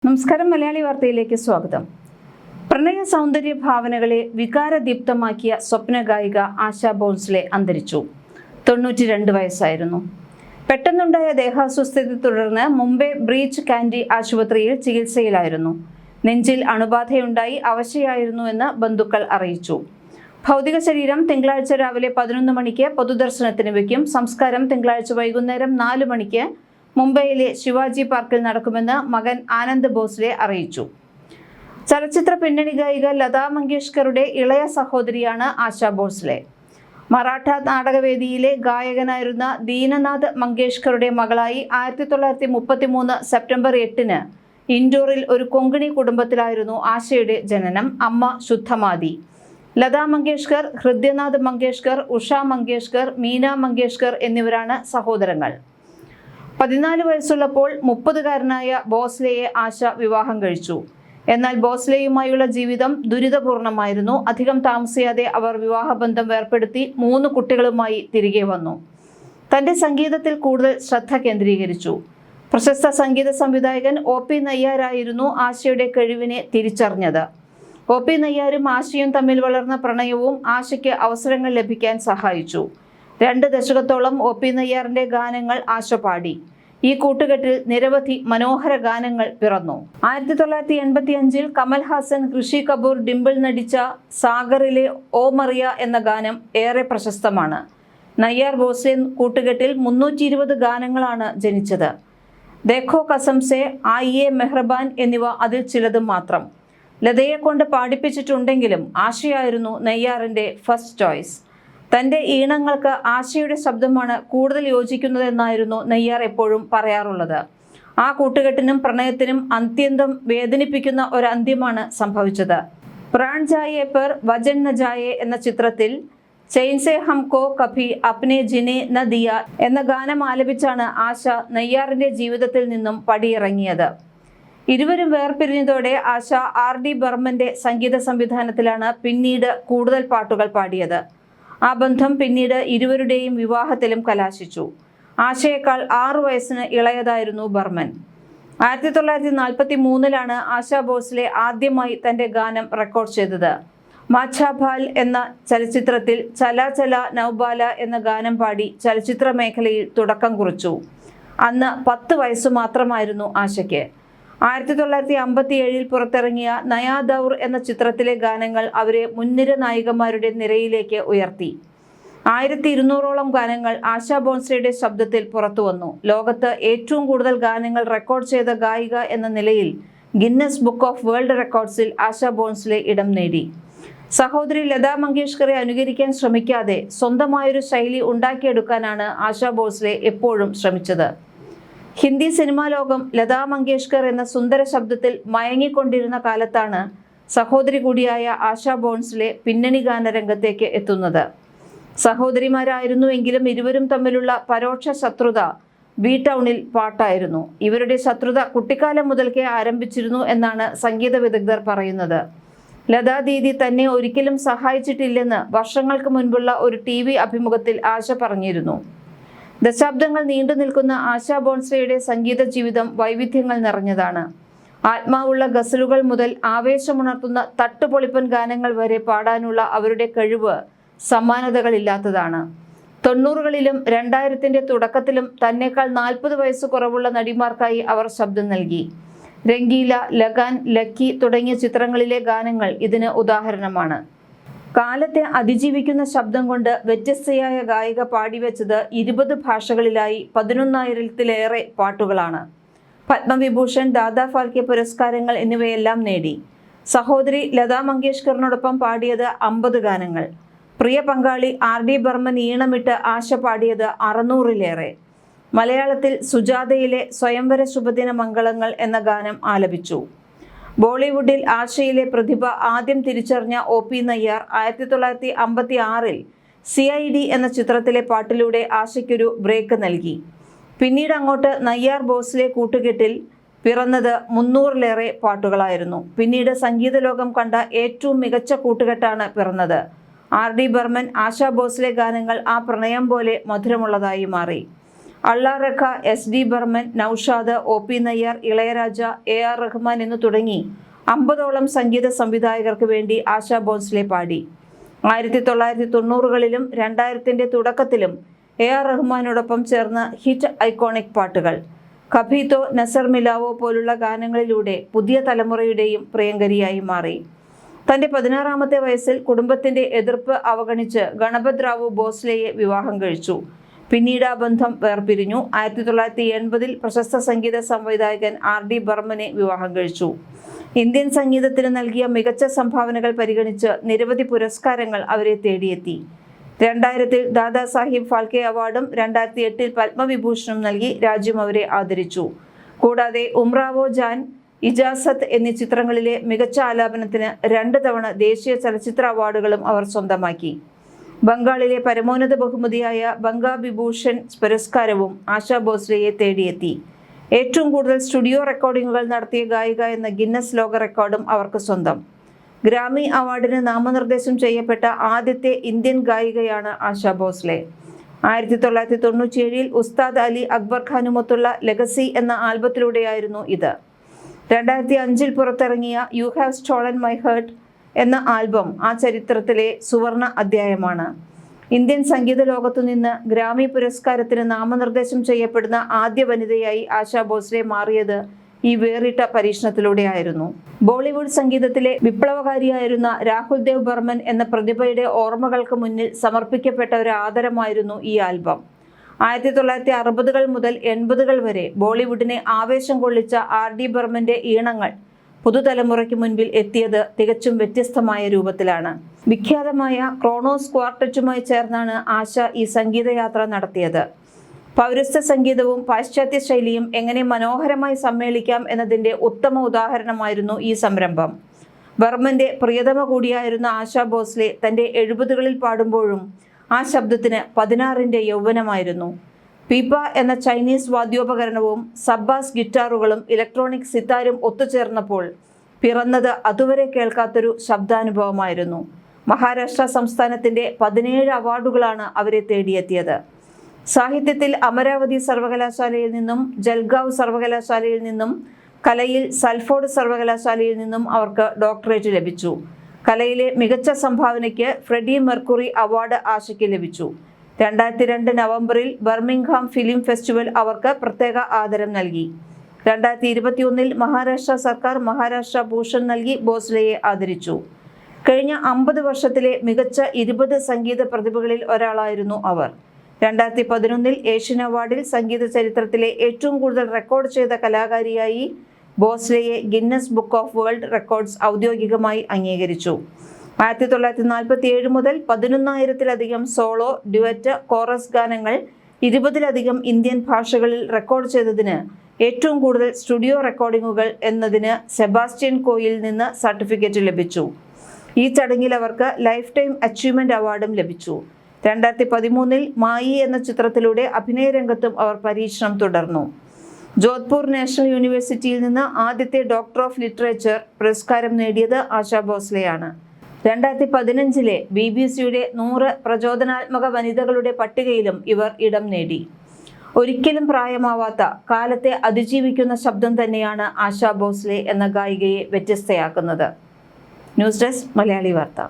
നമസ്കാരം. മലയാളി വാർത്തയിലേക്ക് സ്വാഗതം. പ്രണയ സൗന്ദര്യ ഭാവനകളെ വികാരദീപ്തമാക്കിയ സ്വപ്ന ഗായിക ആശാ ഭോൺസ്ലെ അന്തരിച്ചു. 92 വയസ്സായിരുന്നു. പെട്ടെന്നുണ്ടായ ദേഹാസ്വസ്ഥതയെ തുടർന്ന് മുംബൈ ബ്രീച്ച് കാൻഡി ആശുപത്രിയിൽ ചികിത്സയിലായിരുന്നു. നെഞ്ചിൽ അണുബാധയുണ്ടായി അവശയായിരുന്നുവെന്ന് ബന്ധുക്കൾ അറിയിച്ചു. ഭൗതിക ശരീരം തിങ്കളാഴ്ച രാവിലെ 11 മണിക്ക് പൊതുദർശനത്തിന് വയ്ക്കും. സംസ്കാരം തിങ്കളാഴ്ച വൈകുന്നേരം 4 മണിക്ക് മുംബൈയിലെ ശിവാജി പാർക്കിൽ നടക്കുമെന്ന് മകൻ ആനന്ദ് ഭോസ്ലെ അറിയിച്ചു. ചലച്ചിത്ര പിന്നണി ഗായിക ലതാ മങ്കേഷ്കറുടെ ഇളയ സഹോദരിയാണ് ആശാ ഭോസ്ലെ. മറാഠ നാടകവേദിയിലെ ഗായകനായിരുന്ന ദീനനാഥ് മങ്കേഷ്കറുടെ മകളായി 1933 സെപ്റ്റംബർ 8-ന് ഇൻഡോറിൽ ഒരു കൊങ്കണി കുടുംബത്തിലായിരുന്നു ആശയുടെ ജനനം. അമ്മ ശുദ്ധമാതി. ലതാ മങ്കേഷ്കർ, ഹൃദ്യനാഥ് മങ്കേഷ്കർ, ഉഷ മങ്കേഷ്കർ, മീന മങ്കേഷ്കർ എന്നിവരാണ് സഹോദരങ്ങൾ. 14 വയസ്സുള്ളപ്പോൾ 30-കാരനായ ഭോസ്ലെയെ ആശ വിവാഹം കഴിച്ചു. എന്നാൽ ഭോസ്ലെയുമായുള്ള ജീവിതം ദുരിതപൂർണമായിരുന്നു. അധികം താമസിയാതെ അവർ വിവാഹബന്ധം വേർപ്പെടുത്തി 3 കുട്ടികളുമായി തിരികെ വന്നു. തൻ്റെ സംഗീതത്തിൽ കൂടുതൽ ശ്രദ്ധ കേന്ദ്രീകരിച്ചു. പ്രശസ്ത സംഗീത സംവിധായകൻ OP നയ്യാരായിരുന്നു ആശയുടെ കഴിവിനെ തിരിച്ചറിഞ്ഞത്. OP നയ്യാരും ആശയും തമ്മിൽ വളർന്ന പ്രണയവും ആശയ്ക്ക് അവസരങ്ങൾ ലഭിക്കാൻ സഹായിച്ചു. 2 ദശകത്തോളം OP നയ്യാറിന്റെ ഗാനങ്ങൾ ആശ പാടി. ഈ കൂട്ടുകെട്ടിൽ നിരവധി മനോഹര ഗാനങ്ങൾ പിറന്നു. 1985-ൽ കമൽഹാസൻ, ഋഷി കപൂർ, ഡിംപിൾ നടിച്ച സാഗറിലെ ഓ മറിയ എന്ന ഗാനം ഏറെ പ്രശസ്തമാണ്. നയ്യാർ ഭോസ്ലെ കൂട്ടുകെട്ടിൽ 320 ഗാനങ്ങളാണ് ജനിച്ചത്. ദേഖോ കസംസെ, ആയിയെ മെഹ്റബാൻ എന്നിവ അതിൽ ചിലത് മാത്രം. ലതയെ കൊണ്ട് പാടിപ്പിച്ചിട്ടുണ്ടെങ്കിലും ആശയായിരുന്നു നയ്യാറിന്റെ ഫസ്റ്റ് ചോയ്സ്. തൻ്റെ ഈണങ്ങൾക്ക് ആശയുടെ ശബ്ദമാണ് കൂടുതൽ യോജിക്കുന്നതെന്നായിരുന്നു നയ്യാർ എപ്പോഴും പറയാറുള്ളത്. ആ കൂട്ടുകെട്ടിനും പ്രണയത്തിനും അത്യന്തം വേദനിപ്പിക്കുന്ന ഒരു അന്ത്യമാണ് സംഭവിച്ചത്. പ്രാൺ ജായേ പർ വചൻ ന ജായേ എന്ന ചിത്രത്തിൽ ചൈൻസെ ഹംകോ കഭി അപ്നെ ജിനെ ന ദിയ എന്ന ഗാനം ആലപിച്ചാണ് ആശ നയ്യാറിന്റെ ജീവിതത്തിൽ നിന്നും പടിയിറങ്ങിയത്. ഇരുവരും വേർപിരിഞ്ഞതോടെ ആശ RD ബർമന്റെ സംഗീത സംവിധാനത്തിലാണ് പിന്നീട് കൂടുതൽ പാട്ടുകൾ പാടിയത്. ആ ബന്ധം പിന്നീട് ഇരുവരുടെയും വിവാഹത്തിലും കലാശിച്ചു. ആശയേക്കാൾ 6 വയസ്സിന് ഇളയതായിരുന്നു ബർമൻ. 1943-ലാണ് ആശാ ഭോസ്ലെ ആദ്യമായി തൻ്റെ ഗാനം റെക്കോർഡ് ചെയ്തത്. മാഛാഭാൽ എന്ന ചലച്ചിത്രത്തിൽ ചല ചല നൗബാല എന്ന ഗാനം പാടി ചലച്ചിത്ര മേഖലയിൽ തുടക്കം കുറിച്ചു. അന്ന് 10 വയസ്സ് മാത്രമായിരുന്നു ആശയ്ക്ക്. 1957-ൽ പുറത്തിറങ്ങിയ നയാ ദൗർ എന്ന ചിത്രത്തിലെ ഗാനങ്ങൾ അവരെ മുൻനിര നായികമാരുടെ നിരയിലേക്ക് ഉയർത്തി. 1200-ഓളം ഗാനങ്ങൾ ആശാ ഭോൺസ്ലെയുടെ ശബ്ദത്തിൽ പുറത്തു വന്നു. ലോകത്ത് ഏറ്റവും കൂടുതൽ ഗാനങ്ങൾ റെക്കോർഡ് ചെയ്ത ഗായിക എന്ന നിലയിൽ ഗിന്നസ് ബുക്ക് ഓഫ് വേൾഡ് റെക്കോർഡ്സിൽ ആശാ ഭോൺസ്ലെ ഇടം നേടി. സഹോദരി ലതാ മങ്കേഷ്കറെ അനുകരിക്കാൻ ശ്രമിക്കാതെ സ്വന്തമായൊരു ശൈലി ഉണ്ടാക്കിയെടുക്കാനാണ് ആശാ ഭോൺസ്ലെ എപ്പോഴും ശ്രമിച്ചത്. ഹിന്ദി സിനിമാ ലോകം ലതാ മങ്കേഷ്കർ എന്ന സുന്ദര ശബ്ദത്തിൽ മയങ്ങിക്കൊണ്ടിരുന്ന കാലത്താണ് സഹോദരി കൂടിയായ ആശാ ഭോൺസ്ലെ പിന്നണി ഗാനരംഗത്തേക്ക് എത്തുന്നത്. സഹോദരിമാരായിരുന്നുവെങ്കിലും ഇരുവരും തമ്മിലുള്ള പരോക്ഷ ശത്രുത ബി ടൗണിൽ പാട്ടായിരുന്നു. ഇവരുടെ ശത്രുത കുട്ടിക്കാലം മുതൽക്കേ ആരംഭിച്ചിരുന്നു എന്നാണ് സംഗീത വിദഗ്ധർ പറയുന്നത്. ലതാ ദീദി തന്നെ ഒരിക്കലും സഹായിച്ചിട്ടില്ലെന്ന് വർഷങ്ങൾക്ക് മുൻപുള്ള ഒരു TV അഭിമുഖത്തിൽ ആശ പറഞ്ഞിരുന്നു. ദശാബ്ദങ്ങൾ നീണ്ടു നിൽക്കുന്ന ആശാ ഭോൺസ്ലെയുടെ സംഗീത ജീവിതം വൈവിധ്യങ്ങൾ നിറഞ്ഞതാണ്. ആത്മാവുള്ള ഗസലുകൾ മുതൽ ആവേശമുണർത്തുന്ന തട്ടുപൊളിപ്പൻ ഗാനങ്ങൾ വരെ പാടാനുള്ള അവരുടെ കഴിവ് സമാനതകളില്ലാത്തതാണ്. 90-കളിലും 2000-ന്റെ തുടക്കത്തിലും തന്നേക്കാൾ 40 വയസ്സ് കുറവുള്ള നടിമാർക്കായി അവർ ശബ്ദം നൽകി. രംഗീല, ലഗാൻ, ലക്കി തുടങ്ങിയ ചിത്രങ്ങളിലെ ഗാനങ്ങൾ ഇതിന് ഉദാഹരണമാണ്. കാലത്തെ അതിജീവിക്കുന്ന ശബ്ദം കൊണ്ട് വ്യത്യസ്തയായ ഗായിക പാടിവെച്ചത് 20 ഭാഷകളിലായി 11,000-ത്തിലേറെ പാട്ടുകളാണ്. പത്മവിഭൂഷൺ, ദാദാ ഫാൽക്കെ പുരസ്കാരങ്ങൾ എന്നിവയെല്ലാം നേടി. സഹോദരി ലതാ മങ്കേഷ്കറിനോടൊപ്പം പാടിയത് 50 ഗാനങ്ങൾ. പ്രിയ പങ്കാളി RD ബർമൻ ഈണമിട്ട് ആശ പാടിയത് 600-ലേറെ. മലയാളത്തിൽ സുജാതയിലെ സ്വയംവര ശുഭദിന മംഗളങ്ങൾ എന്ന ഗാനം ആലപിച്ചു. ബോളിവുഡിൽ ആശയിലെ പ്രതിഭ ആദ്യം തിരിച്ചറിഞ്ഞ OP നയ്യാർ 1956-ൽ CID എന്ന ചിത്രത്തിലെ പാട്ടിലൂടെ ആശയ്ക്കൊരു ബ്രേക്ക് നൽകി. പിന്നീട് അങ്ങോട്ട് നയ്യാർ ഭോസ്ലെ കൂട്ടുകെട്ടിൽ പിറന്നത് 300-ലേറെ പാട്ടുകളായിരുന്നു. പിന്നീട് സംഗീത ലോകം കണ്ട ഏറ്റവും മികച്ച കൂട്ടുകെട്ടാണ് പിറന്നത്. RD ബർമൻ, ആശാ ഭോസ്ലെ ഗാനങ്ങൾ ആ പ്രണയം പോലെ മധുരമുള്ളതായി മാറി. അള്ളാറഖ, SD Barman, Naushad, OP Nayar, Ilaiyaraaja, AR Rahman എന്നു തുടങ്ങി 50ഓളം സംഗീത സംവിധായകർക്ക് വേണ്ടി ആശാ ഭോസ്ലെ പാടി. 1990കളിലും 2000ന്റെ തുടക്കത്തിലും AR റഹ്മാനോടൊപ്പം ചേർന്ന് ഹിറ്റ് ഐക്കോണിക് പാട്ടുകൾ കഭി തോ നസർ മിലാവോ പോലുള്ള ഗാനങ്ങളിലൂടെ പുതിയ തലമുറയുടെയും പ്രിയങ്കരിയായി മാറി. തന്റെ 16ാമത്തെ വയസ്സിൽ കുടുംബത്തിന്റെ എതിർപ്പ് അവഗണിച്ച് ഗണപത് റാവു ഭോസ്ലെയെ വിവാഹം കഴിച്ചു. പിന്നീട് ആ ബന്ധം വേർപിരിഞ്ഞു. 1980-ൽ പ്രശസ്ത സംഗീത സംവിധായകൻ RD ബർമനെ വിവാഹം കഴിച്ചു. ഇന്ത്യൻ സംഗീതത്തിന് നൽകിയ മികച്ച സംഭാവനകൾ പരിഗണിച്ച് നിരവധി പുരസ്കാരങ്ങൾ അവരെ തേടിയെത്തി. 2000-ൽ ദാദാ സാഹിബ് ഫാൽക്കെ അവാർഡും 2008-ൽ പത്മവിഭൂഷണും നൽകി രാജ്യം അവരെ ആദരിച്ചു. കൂടാതെ ഉമ്രാവോ ജാൻ, ഇജാസത്ത് എന്നീ ചിത്രങ്ങളിലെ മികച്ച ആലാപനത്തിന് 2 തവണ ദേശീയ ചലച്ചിത്ര അവാർഡുകളും അവർ സ്വന്തമാക്കി. ബംഗാളിലെ പരമോന്നത ബഹുമതിയായ ബംഗാ വിഭൂഷൺ പുരസ്കാരവും ആശാ ഭോസ്ലെയെ തേടിയെത്തി. ഏറ്റവും കൂടുതൽ സ്റ്റുഡിയോ റെക്കോർഡിംഗുകൾ നടത്തിയ ഗായിക എന്ന ഗിന്നസ് ലോക റെക്കോർഡും അവർക്ക് സ്വന്തം. ഗ്രാമി അവാർഡിന് നാമനിർദ്ദേശം ചെയ്യപ്പെട്ട ആദ്യത്തെ ഇന്ത്യൻ ഗായികയാണ് ആശാ ഭോസ്ലെ. 1997-ൽ ഉസ്താദ് അലി അക്ബർ ഖാനുമൊത്തുള്ള ലെഗസി എന്ന ആൽബത്തിലൂടെയായിരുന്നു ഇത്. 2005-ൽ പുറത്തിറങ്ങിയ you have stolen my heart എന്ന ആൽബം ആ ചരിത്രത്തിലെ സുവർണ അധ്യായമാണ്. ഇന്ത്യൻ സംഗീത ലോകത്തു നിന്ന് ഗ്രാമി പുരസ്കാരത്തിന് നാമനിർദ്ദേശം ചെയ്യപ്പെടുന്ന ആദ്യ വനിതയായി ആശാ ഭോസ്ലെ മാറിയത് ഈ വേറിട്ട പരീക്ഷണത്തിലൂടെയായിരുന്നു. ബോളിവുഡ് സംഗീതത്തിലെ വിപ്ലവകാരിയായിരുന്ന രാഹുൽ ദേവ് ബർമൻ എന്ന പ്രതിഭയുടെ ഓർമ്മകൾക്ക് മുന്നിൽ സമർപ്പിക്കപ്പെട്ട ഒരു ആദരമായിരുന്നു ഈ ആൽബം. 1960കൾ മുതൽ 80കൾ വരെ ബോളിവുഡിനെ ആവേശം കൊള്ളിച്ച RD ബർമന്റെ ഈണങ്ങൾ പുതുതലമുറയ്ക്ക് മുൻപിൽ എത്തിയത് തികച്ചും വ്യത്യസ്തമായ രൂപത്തിലാണ്. വിഖ്യാതമായ ക്രോണോസ് ക്വാർട്ടറ്റുമായി ചേർന്നാണ് ആശ ഈ സംഗീതയാത്ര നടത്തിയത്. പൗരസ്ത്യ സംഗീതവും പാശ്ചാത്യ ശൈലിയും എങ്ങനെ മനോഹരമായി സമ്മേളിക്കാം എന്നതിൻ്റെ ഉത്തമ ഉദാഹരണമായിരുന്നു ഈ സംരംഭം. ബർമന്റെ പ്രിയതമ കൂടിയായിരുന്ന ആശാ ഭോസ്ലെ തൻ്റെ 70കളിൽ പാടുമ്പോഴും ആ ശബ്ദത്തിന് 16ന്റെ യൗവനമായിരുന്നു. പീപ്പ എന്ന ചൈനീസ് വാദ്യോപകരണവും സബ്ബാസ് ഗിറ്റാറുകളും ഇലക്ട്രോണിക് സിത്താരും ഒത്തുചേർന്നപ്പോൾ പിറന്നത് അതുവരെ കേൾക്കാത്തൊരു ശബ്ദാനുഭവമായിരുന്നു. മഹാരാഷ്ട്ര സംസ്ഥാനത്തിൻ്റെ 17 അവാർഡുകളാണ് അവരെ തേടിയെത്തിയത്. സാഹിത്യത്തിൽ അമരാവതി സർവകലാശാലയിൽ നിന്നും, ജൽഗാവ് സർവകലാശാലയിൽ നിന്നും, കലയിൽ സൽഫോർഡ് സർവകലാശാലയിൽ നിന്നും അവർക്ക് ഡോക്ടറേറ്റ് ലഭിച്ചു. കലയിലെ മികച്ച സംഭാവനയ്ക്ക് ഫ്രെഡി മെർക്കുറി അവാർഡ് ആശയ്ക്ക് ലഭിച്ചു. 2002 നവംബറിൽ ബർമിംഗ്ഹാം ഫിലിം ഫെസ്റ്റിവൽ അവർക്ക് പ്രത്യേക ആദരം നൽകി. 2021-ൽ മഹാരാഷ്ട്ര സർക്കാർ മഹാരാഷ്ട്ര ഭൂഷൺ നൽകി ഭോസ്ലെയെ ആദരിച്ചു. കഴിഞ്ഞ 50 വർഷത്തിലെ മികച്ച 20 സംഗീത പ്രതിഭകളിൽ ഒരാളായിരുന്നു അവർ. 2011-ൽ ഏഷ്യൻ അവാർഡിൽ സംഗീത ചരിത്രത്തിലെ ഏറ്റവും കൂടുതൽ റെക്കോർഡ് ചെയ്ത കലാകാരിയായി ഭോസ്ലെയെ Guinness book of world records ഔദ്യോഗികമായി അംഗീകരിച്ചു. 1947 മുതൽ 11,000-ലധികം സോളോ, ഡ്യുവറ്റ്, കോറസ് ഗാനങ്ങൾ 20-ലധികം ഇന്ത്യൻ ഭാഷകളിൽ റെക്കോർഡ് ചെയ്തതിന് ഏറ്റവും കൂടുതൽ സ്റ്റുഡിയോ റെക്കോർഡിംഗുകൾ എന്നതിന് സെബാസ്റ്റ്യൻ കോയിൽ നിന്ന് സർട്ടിഫിക്കറ്റ് ലഭിച്ചു. ഈ ചടങ്ങിൽ അവർക്ക് ലൈഫ് ടൈം അച്ചീവ്മെന്റ് അവാർഡും ലഭിച്ചു. 2013-ൽ മായി എന്ന ചിത്രത്തിലൂടെ അഭിനയ രംഗത്തും അവർ പരീക്ഷണം തുടർന്നു. ജോധ്പൂർ നാഷണൽ യൂണിവേഴ്സിറ്റിയിൽ നിന്ന് ആദ്യത്തെ ഡോക്ടർ ഓഫ് ലിറ്ററേച്ചർ പുരസ്കാരം നേടിയത് ആശാ ഭോസ്ലെയാണ്. 2015-ലെ BBC-യുടെ 100 പ്രചോദനാത്മക വനിതകളുടെ പട്ടികയിലും ഇവർ ഇടം നേടി. ഒരിക്കലും പ്രായമാവാത്ത, കാലത്തെ അതിജീവിക്കുന്ന ശബ്ദം തന്നെയാണ് ആശാ ഭോസ്ലെ എന്ന ഗായികയെ വ്യത്യസ്തയാക്കുന്നത്. ന്യൂസ് ഡെസ്ക് മലയാളി വാർത്ത.